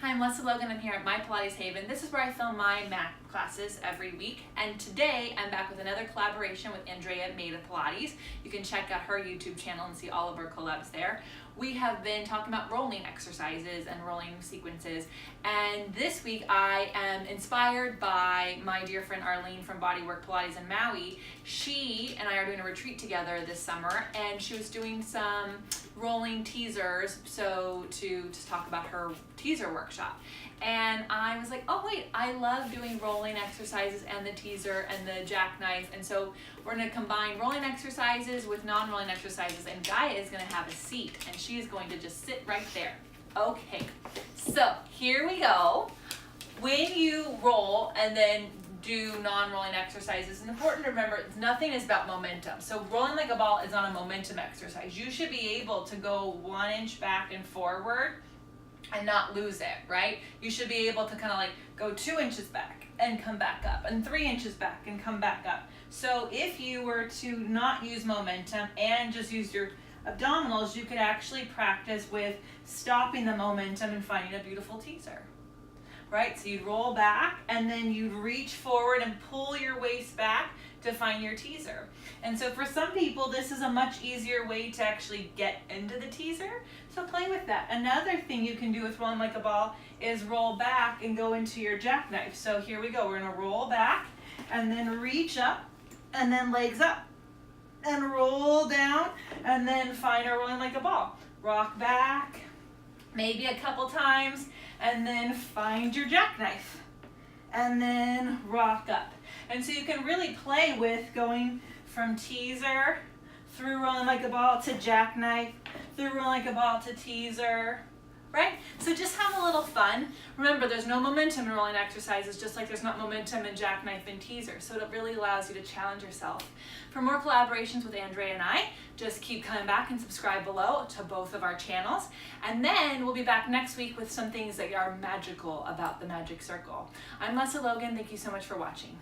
Hi, I'm Lesley Logan. I'm here at My Pilates Haven. This is where I film my mat classes every week. And today I'm back with another collaboration with Andrea Made of Pilates. You can check out her YouTube channel and see all of our collabs there. We have been talking about rolling exercises and rolling sequences. And this week I am inspired by my dear friend Arlene from Bodywork Pilates in Maui. She and I are doing a retreat together this summer, and she was doing some rolling teasers to talk about her teaser workshop. And I was like, oh wait, I love doing rolling exercises and the teaser and the jackknife, and so we're going to combine rolling exercises with non-rolling exercises, and Gaia is going to have a seat and she is going to just sit right there. Okay, so here we go. When you roll and then do non-rolling exercises, it's important to remember nothing is about momentum. So rolling like a ball is not a momentum exercise. You should be able to go 1 inch back and forward and not lose it, right? You should be able to kind of like go 2 inches back and come back up, and 3 inches back and come back up. So if you were to not use momentum and just use your abdominals, you could actually practice with stopping the momentum and finding a beautiful teaser. Right, so you'd roll back and then you'd reach forward and pull your waist back to find your teaser. And so for some people, this is a much easier way to actually get into the teaser. So play with that. Another thing you can do with rolling like a ball is roll back and go into your jackknife. So here we go. We're gonna roll back and then reach up and then legs up and roll down and then find our rolling like a ball. Rock back, maybe a couple times, and then find your jackknife and then rock up. And so you can really play with going from teaser through rolling like a ball to jackknife, through rolling like a ball to teaser, right? So just have a little fun. Remember, there's no momentum in rolling exercises, just like there's not momentum in jackknife and teaser. So it really allows you to challenge yourself. For more collaborations with Andrea and I, just keep coming back and subscribe below to both of our channels. And then we'll be back next week with some things that are magical about the magic circle. I'm Lesley Logan. Thank you so much for watching.